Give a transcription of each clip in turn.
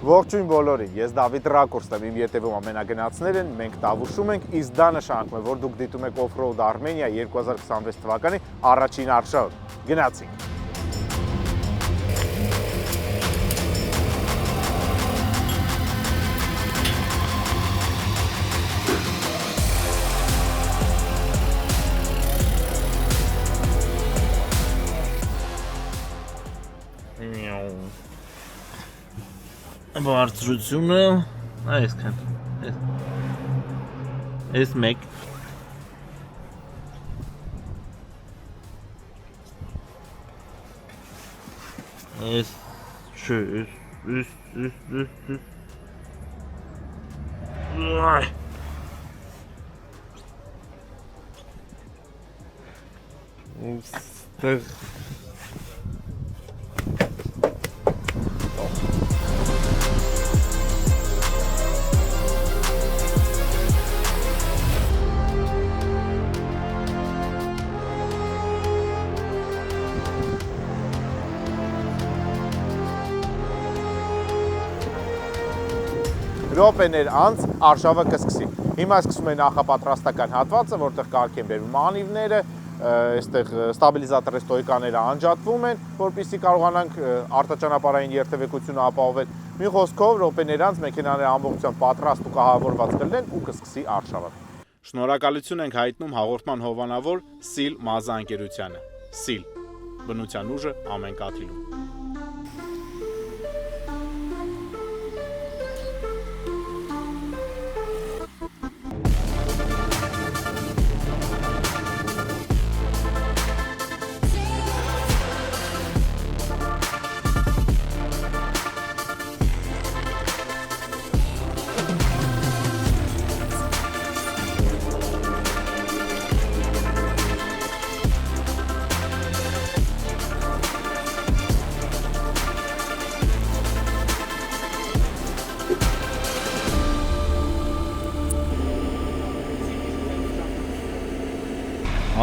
Ողջույն բոլորին, ես Դավիթ Ռակուրսն եմ, իմ ետևում ամենագնացներ են, մենք Տավուշում ենք, իսկ դա նշանակում է, որ դուք դիտում եք Offroad Armenia 2026 թվականի առաջին արշավը։ Գնացինք։ Բարձրությունը այսքան այս մեկ այս չէ այս Րոպեներ անց արշավը կսկսի։ Հիմա սկսում է նախապատրաստական հատվածը, որտեղ կարգ են բերվում անիվները, այստեղ ստաբիլիզատորի ստոյկաները անջատվում են, որպեսզի կարողանանք արտաճանապարհային երթևեկությունը ապահովել։ Մի խոսքով րոպեներ անց մեքենաները ամբողջությամբ պատրաստ ու կահավորված կլինեն ու կսկսի արշավը։ Շնորհակալություն ենք հայտնում հաղորդման հովանավոր SIL մազաընկերությանը։ SIL բնության ուժը ամեն կաթիլում։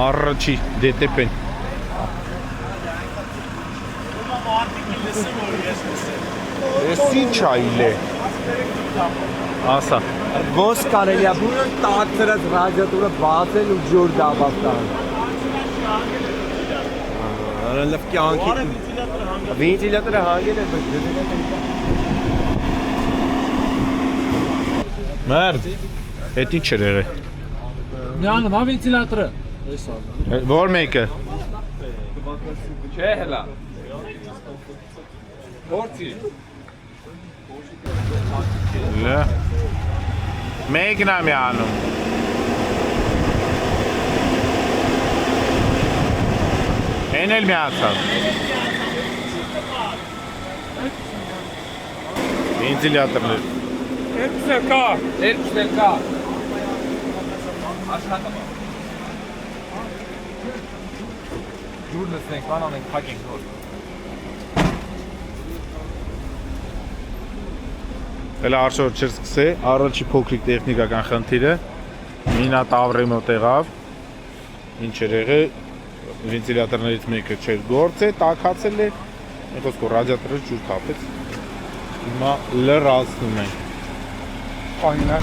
Առաջի դետեպեն Ես ինչ այլ է ասա Ոնց կարելի է տակրած ռադիատորը բացել ու ջուր դաբավ տան Լավ կյանքի վենտիլյատորը հանգել է Մերդ Էդ ինչ էր եղել Միանում հա վենտիլատորը Որ մեկը Չէ հելա Որցի Լը Մեկն է միանում Են էլ միացավ Վենտիլյատորներ Երկուսն էլ կա Աշխատում Ջուր լսնենք, բան անենք, փակենք նոր Էլ արշոր չեր սկսե, առաջի փոքրիկ տեխնիկական խնդիրը Մինա տավրի մոտ եղավ Ինչ էր եղել Վենտիլյատորներից մեկը չէր գործ է, տաքացել է Մի խոսքով ռադիատորը ջուր թափեց Հիմա լրացնում ենք Պայնա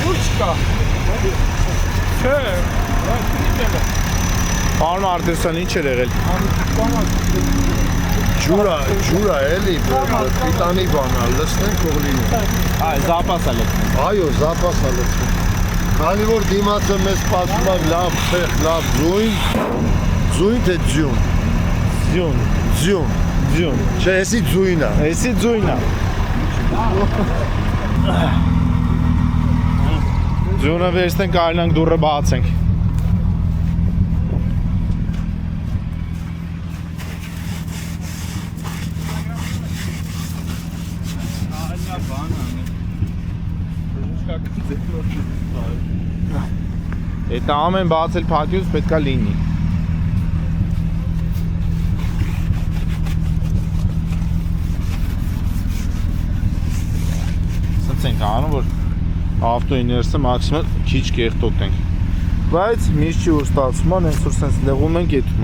Ջուր չկա Չէ, Պարոն Արտեսյան ինչ էր եղել Ջուրա էլի, պիտանի բանա, լսնենք ող լինում Զապաս է լցնում Այո, զապաս է լցնում Քանի որ դիմացը մեզ պասում է լավ խեղ, լավ ձույն թե ձյուն Ձյուն Չէ, եսի ձույն է Էսի ձույն է Ձյունը վերցնենք կարելանք դուրը բացենք Այդ ամեն բացել փակյուց պետք է լինի Սենց ենք անում, որ ավտոիներսը մաքսիմալ քիչ կեղտոտենք Բայց միշտ չի որ ստացվում, հենց որ սենց լեղում ենք եթում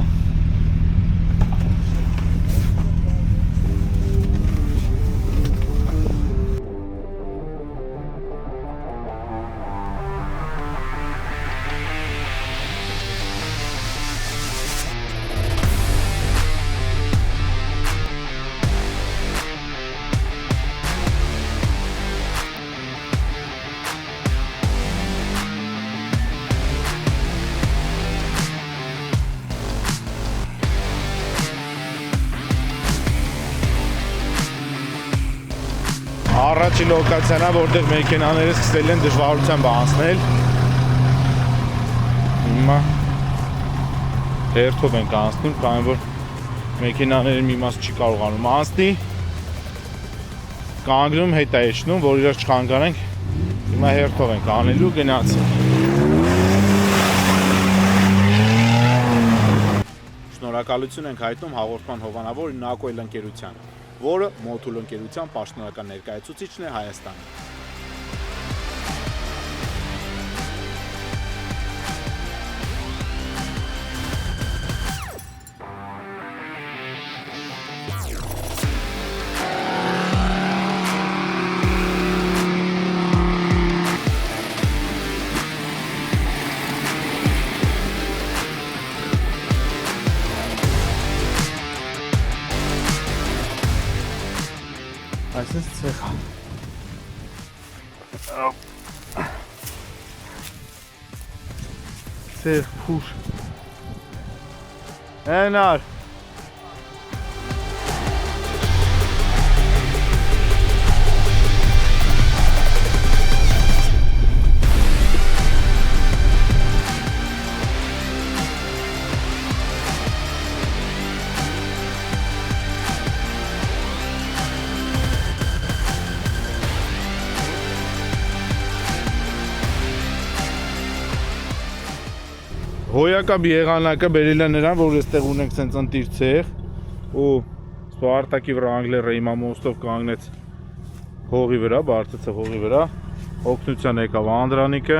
առաջի լոկացիան է, որտեղ մեքենաները սկսել են դժվարությամբ անցնել։ Հիմա հերթով ենք անցնում, քանի որ մեքենաները մի մաս չի կարողանում անցնի։ Կանգնում հետ է իջնում, որ իրար չխանգարենք։ Հիմա հերթով ենք անելու գնացինք։ Շնորհակալություն ենք հայտնում հաղորդման հովանավոր Նակոյլ ընկերությանը, որը Motul ընկերության պաշտոնական ներկայացուցիչն է Հայաստանում։ Այսպես ցեխա։ Ցեխ փուշ։ Էնար։ Հոյակապ եղանակը բերել է նրան, որ այստեղ ունենք սենց ընտիր ցեղ ու Սպարտակի Վրանգլերը հիմա մոստով կանգնեց հողի վրա, բարձրացավ հողի վրա, օգնության եկավ Անդրանիկը,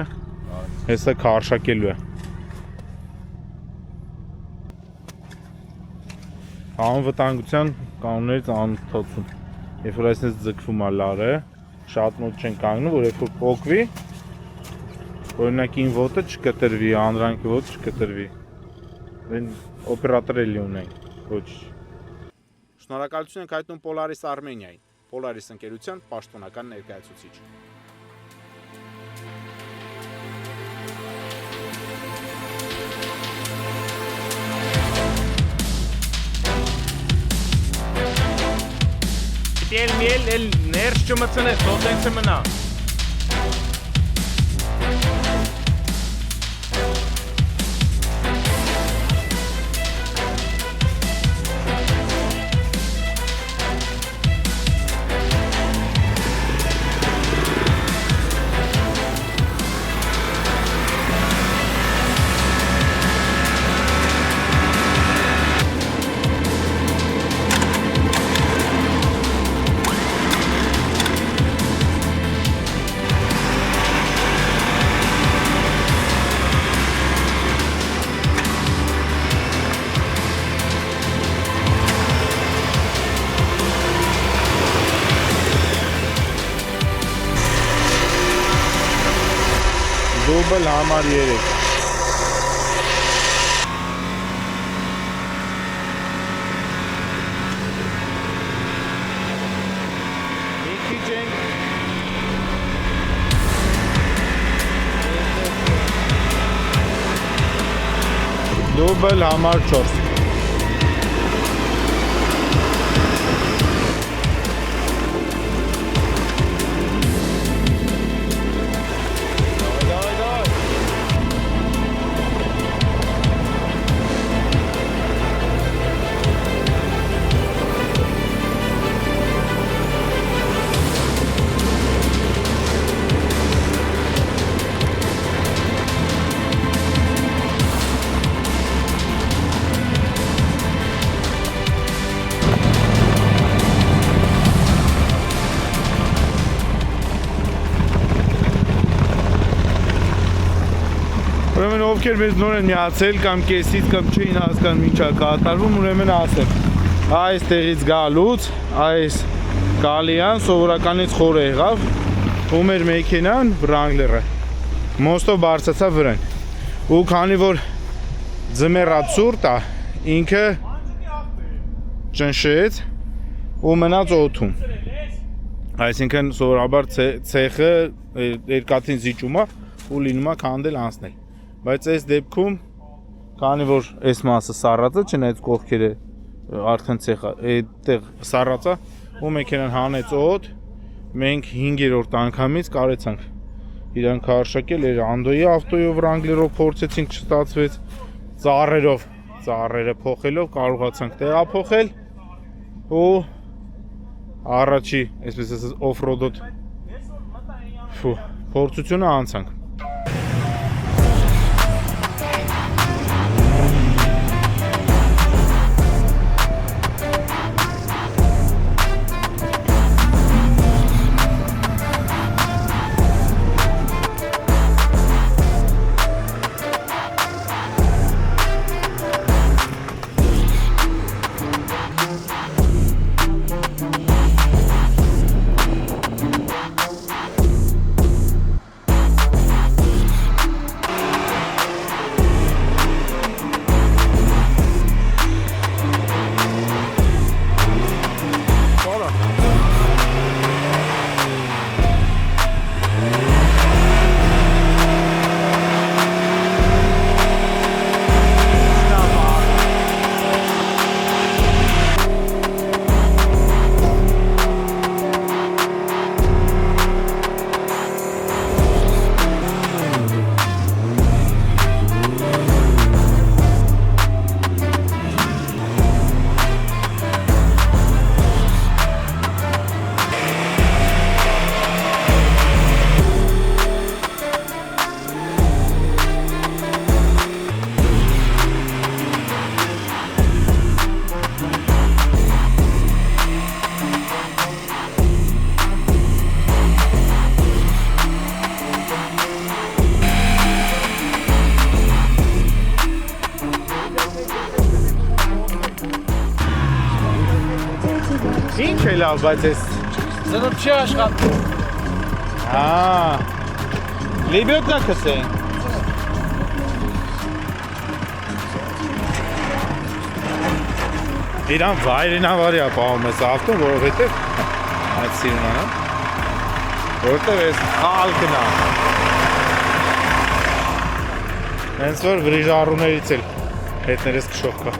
հեսա քարշակելու է։ Անվտանգության կանոններից անընդհատում։ Երբ որ այսպես ձգվում է լարը, շատ մոտ չեն կանգնում, որ երբ որ փոկվի, օրինակ ին ոտը չկտրվի, Անդրանքի ոտը չկտրվի։ Այն օպերատոր էլի ունենք, ոչ։ Շնորհակալություն ենք հայտնում Polaris Armenia-ին, Polaris ընկերության պաշտոնական ներկայացուցիչ։ Էլ ներս չմցնես, ոտեն չմնա։ Դուբլ համար 3 Մի քիչ ենք Դուբլ համար 4 Ուրեմն ովքեր մեզ նոր են միացել կամ կեսից կամ չէին հասկանում ինչա կատարվում, ուրեմն ասեմ այս տեղից գալուց այս գալիան սովորականից խորը եղավ ու մեր մեքենան Վրանգլերը մոստով բարձրացավ վրան ու քանի որ ձմեռա ցուրտ է ինքը ճնշեց ու մնաց օդում այսինքն սովորաբար ցեխը երկաթին զիջում է ու լինում է քանդել անցնել բայց այս դեպքում քանի որ այս մասը սառած է չնայած կողքերը արդեն ցեխը այդտեղ սառած է ու մեքենան հանեց օդ մենք 5-րդ անգամից կարեցանք իրան քարշակել, Անդոյի ավտոյով Wrangler-ով փորձեցինք, չստացվեց, ծառերը փոխելով կարողացանք տեղափոխել ու առաջի, այսպես ասած, off-road-ոտ փորձությունը անցանք։ Ինչ է լավ, բայց ես Զնոտ չի աշխատում։ Լիբյոտնա կսեն։ Իրան վայրենավարյա պահում ես ավտոն, որովհետև այդ սիրուն անա, որովհետև ես խալ կնա։ Հենց որ վրիժառուներից էլ հետներես կշող կա։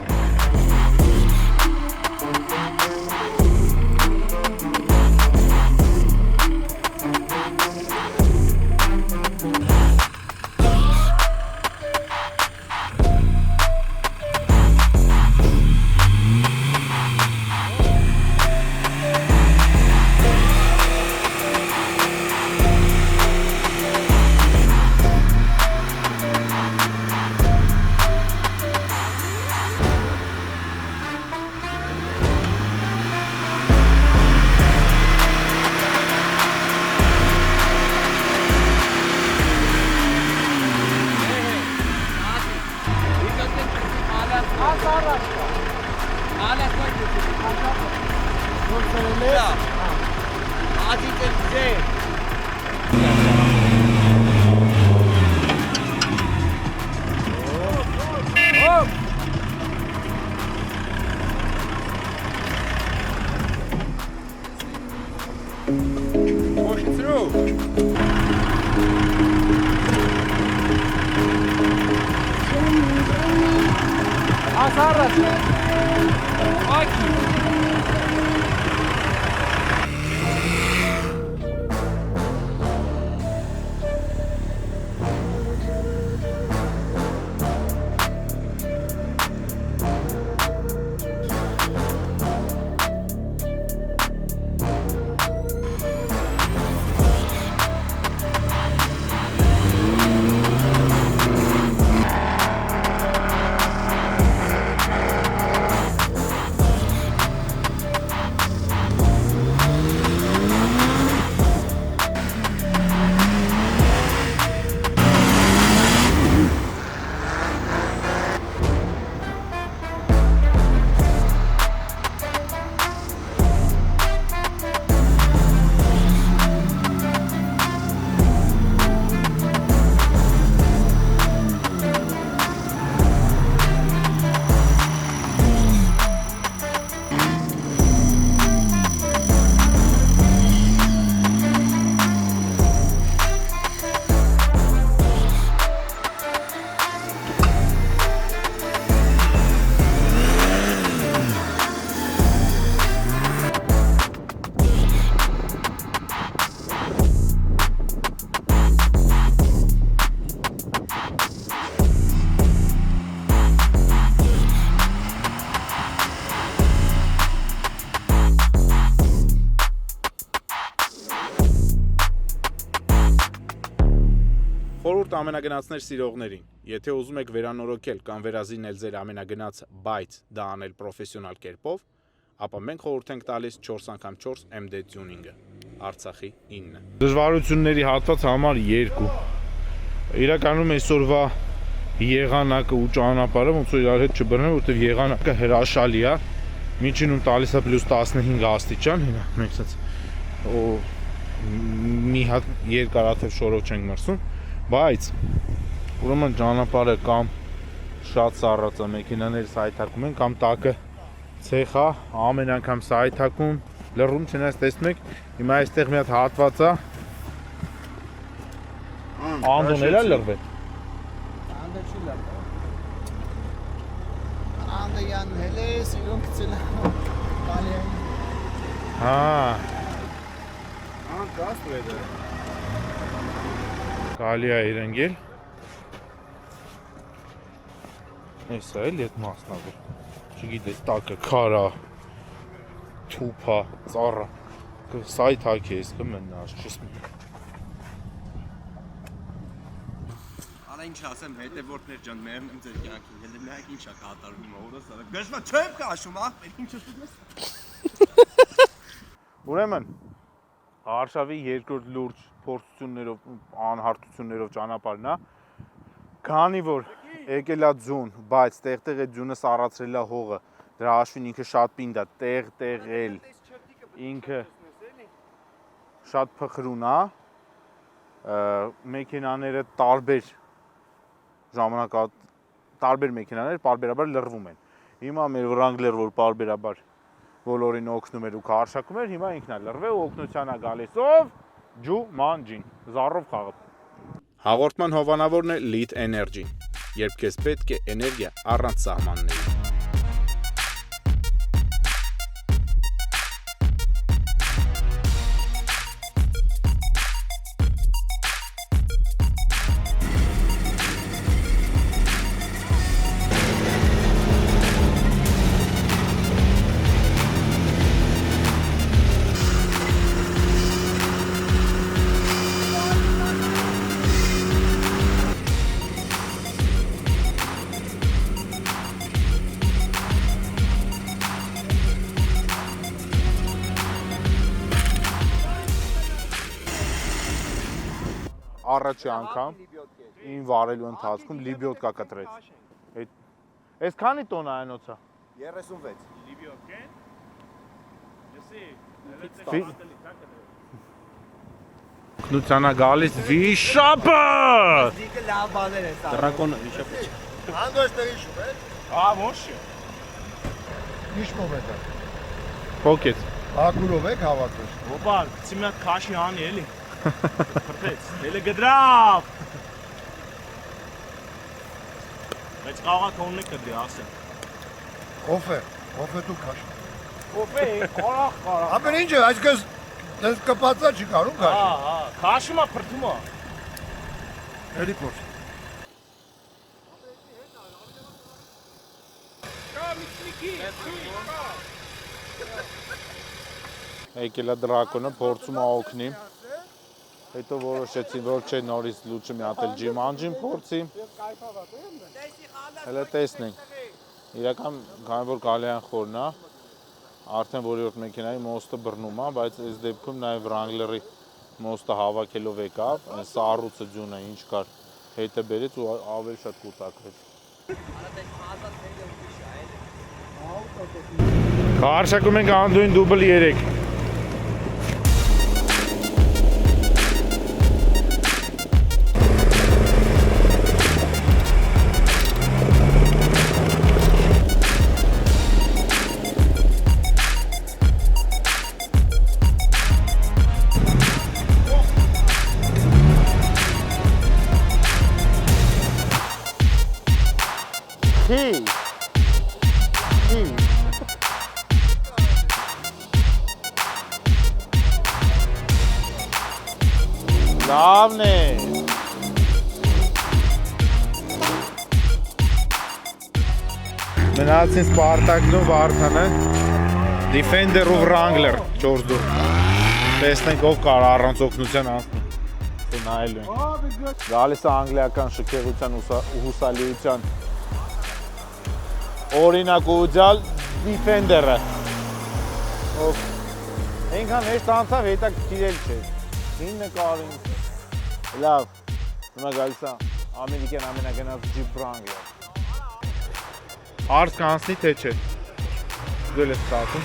Սիրտ ամենագնացներ սիրողներին, եթե ուզում եք վերանորոգել կամ վերազինել ձեր ամենագնացը, բայց դա անել պրոֆեսիոնալ կերպով, ապա մենք խորհուրդ ենք տալիս 4x4 MD Tuning-ը, Արցախի 9։ Դժվարությունների հատված համար 2։ Իրականում այսօրվա եղանակը ու ճանապարհը ոնց որ իրար հետ չբռնեմ, որովհետև եղանակը հրաշալի է։ Միջինում տալիս է +15 աստիճան, հիմա մենք ասած մի հատ երկարաթև շորով չենք մրսում, բայց ուրեմն ճանապարհը կամ շատ սառած է, մեքենաները սայթակում են, կամ տակը ցեխ է, ամեն անգամ սայթակում, լռում, չնայած տեսնում եք, հիմա այստեղ մի հատ հատված է, Անդոն էլ է լռվել։ Անդը չի լավ։ Անդը յան հելե սիրուն կցել Իտալիայի։ Հա, Կաստ է։ կարելի է իրենգել։ Էսա էլ այդ մասն է, չգիտես, տակը քարա, թուփա, ծառը, սայթակ է, ես կմնաս, չսմի։ Արա ինչ ասեմ, հետևորդներ ջան, մերն եմ ձեր կյանքին, հենց նայեք ինչ է կատարում հիմա, օրս արա։ Գժվա չեմ քաշում, ախպեր, ինչ ասում ես։ Ուրեմն, Արշավի երկրորդ լուրջ փորձություններով, անհարթություններով ճանապարհն է, քանի որ եկել է ձուն, բայց տեղ-տեղ այդ ձյունը սառացրել է հողը, դրա հաշվին ինքը շատ պինդ է, տեղ-տեղ էլ ինքը շատ փխրուն է, մեքենաները տարբեր ժամանակա տարբեր մեքենաներ պարբերաբար լռվում են։ Հիմա մեր Wrangler, որ պարբերաբար բոլորին օգնում էր ու քարշակում էր, հիմա ինքն է լռվել ու օգնության է գալիս ով Ջումանջին, զառով խաղը։ Հաղորդման հովանավորն է Lead Energy, երբ քեզ պետք է էներգիա առանց սահմանների։ Առաջի անգամ ին վարելու ընթացքում լիբյոտկա կտրեց։ Այս քանի տոն է այնոցը։ 36։ Լիբիոկեն։ Օգնության է գալիս վիշապը։ Դիկը լավ բաներ է սա։ Դրակոնը վիշապը։ Անդո էստեղ իշում է։ Ոչ։ Ինչ մոմենտ է։ Փոքեց։ Ակուրով եք հավատում։ Ոպա, գցի մի հատ քաշի անի էլի։ Փրփեց, էլի գդրավ։ Բայց խաղա քոնն է կդի ասեմ։ Ով է դու քաշ։ Ոպե, խորախ խորախ։ Ապեր ինչ է, այսքան դες կպածա չի կարում քաշ։ Հա, քաշումա փրթումա։ Էլի փոս։ Եկել է դրակոնը, փորձում է օգնի։ Հետո որոշեցին, որ չէ նորից լուծը մի հատ էլ Ջիմանջին փորձի։ Հələ տեսնենք։ Իրական քանի որ Գալյան խորն է, արդեն որևէ մեքենայի մոստը բռնում է, բայց այս դեպքում նաև Wrangler-ի մոստը հավաքելով եկավ, այն սառուցը ձյունը ինչ կար, հետը բերեց ու ավելի շատ կուտակվեց։ Քարշակում ենք Անդոյին դուբլ 3։ Լավն է։ Մնացին Սպարտակն ու Վարդանը, Defender ու Wrangler 4 դու։ Տեսնենք ով կարող առանց օգնության անցնել։ նայելու ենք։ Գալիս է անգլիական շքեղության ու հուսալիության օրինակ ուղղյալ Defender-ը։ Այնքան հեշտ անցավ, հետաքրքիր չէ։ 9 կարին։ Լավ։ Հիմա գալիս է ամերիկյան ամենագնաց Jeep Wrangler։ Արս կանցնի թե չէ։ Գել է ստացում։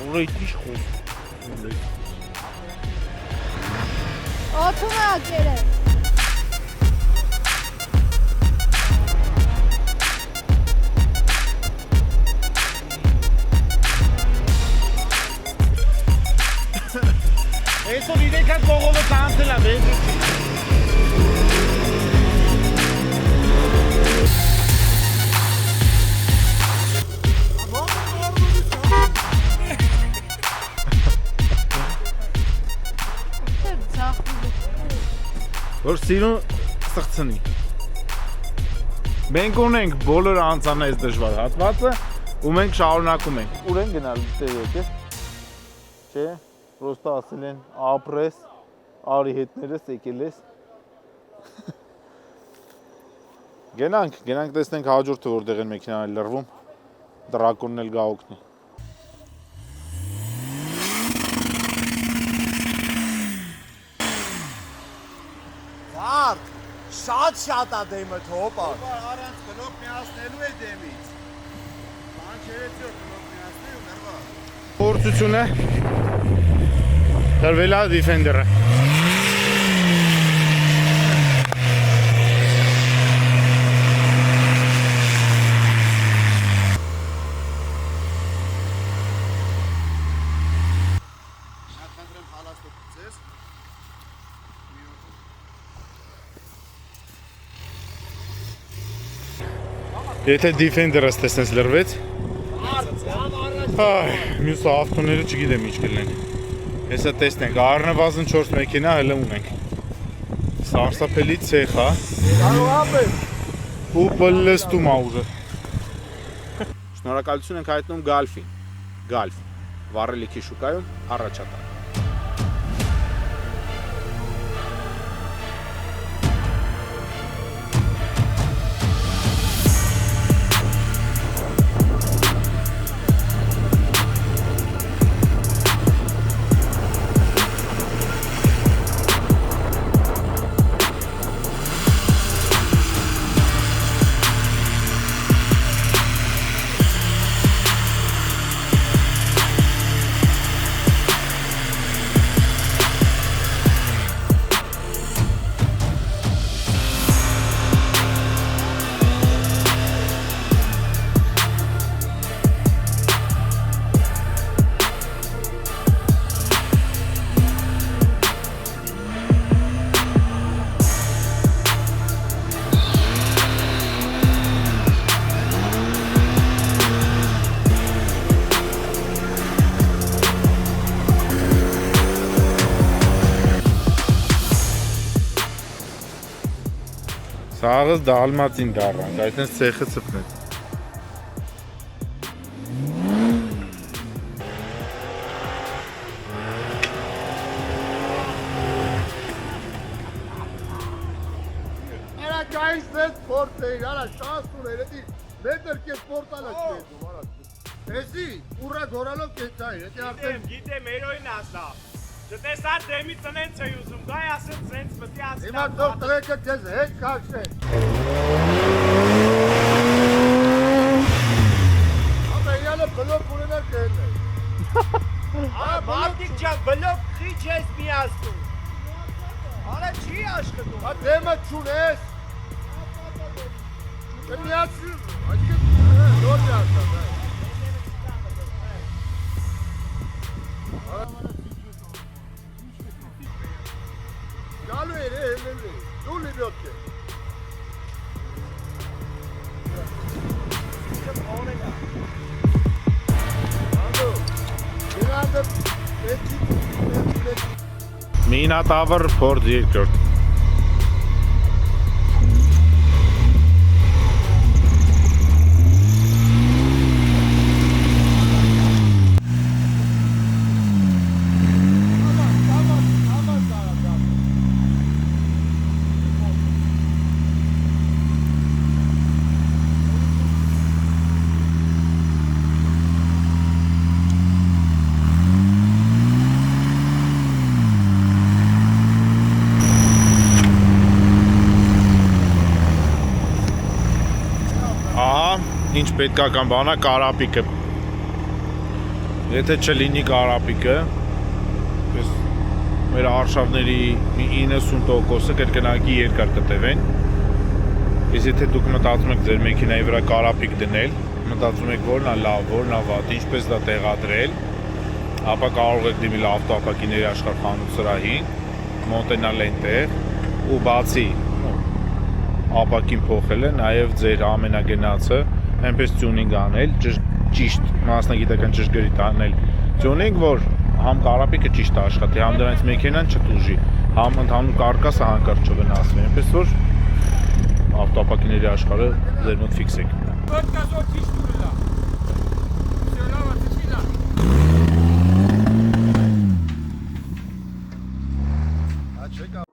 Ուղղի իշխում։ Օթում է ակերը։ Այսօր իրենք այդ կողովը տանցել է, բեզրուչի։ Որ սիրուն սղցնի։ Մենք ունենք բոլոր անցանայս դժվար հատվածը ու մենք շարունակում ենք։ Ուր են գնալ դեր եկե։ Չէ, պրոստը ասել են ապրես, արի հետներս եկել ես։ Գնանք տեսնենք հաջորդը որտեղ են մեքենաները լռվում։ Դրակոնն էլ գա օգնի։ Արդ, շատ է դեմը թոպա։ Առանց բլոկ միացնելու է դեմից։ Բան չերեցի որ բլոկ միացնի ու ներվա։ Փորձությունը դրվել է Defender-ը։ Եթե Defender-ը ստեսնես լրվեց, մյուս ավտոները չգիտեմ ինչ կլինեն։ Հեսա տեսնենք, առնվազն 4 մեքենա հələ ունենք։ Սարսափելի ցեխ է։ Ու պլստում է ուժը։ Շնորհակալություն ենք հայտնում Գալֆին։ Գալֆ, վառելիքի շուկայում առաջատար։ Սաղս դալմատին դառանք, այդտենց ցեխը ծփնեց։ Era caiz de sport, era șansul, eredi meter ke sport ala çedu, ara։ Էսի ուրա գորալով կեցային, եթե արդեն Գիտեմ, երոյն ասա։ Չտեսա դեմի տնենց էի ուզում, գայ ասեմ սենց մտի ասկա։ հիմա դող տրեկը քեզ հետ քաշեն։ Ապա իրանը բլոկ ունենալ կհետներ։ Մարդիկ ջան, բլոկ խիչ ես միացնում։ Արա չի աշխատում։ Հա դեմը չունես։ Դե միացրու, այսինքն նոր միացավ։ Գալու էր հելելի, դու լիբյոտ է։ Մինատավր Ford երկրորդ։ ինչ պետքական բանա կարապիկը։ Եթե չլինի կարապիկը, այս մեր արշավների 90%-ը կրկնակի երկար կտևեն։ Իսկ եթե դուք մտածում եք ձեր մեքենայի վրա կարապիկ դնել, մտածում եք որն է լավ, որն է վատ, ինչպես դա տեղադրել, ապա կարող եք դիմել ավտոապակիների աշխարհ սրահին, մոտենալ այնտեղ ու բացի ապակին փոխելը, նաև ձեր ամենագնացը այնպես տյունինգ անել, ճիշտ մասնագիտական ճշգրիտ անել տյունինգ, որ համ կարապիկը ճիշտ աշխատի, համ դրանից մեքենան չտուժի, համ ընդհանուր կարկասը հանկարծ չվնասվի, այնպես որ ավտոապակիների աշխարհը ձեր մոտ ֆիքս եք։ Չեկա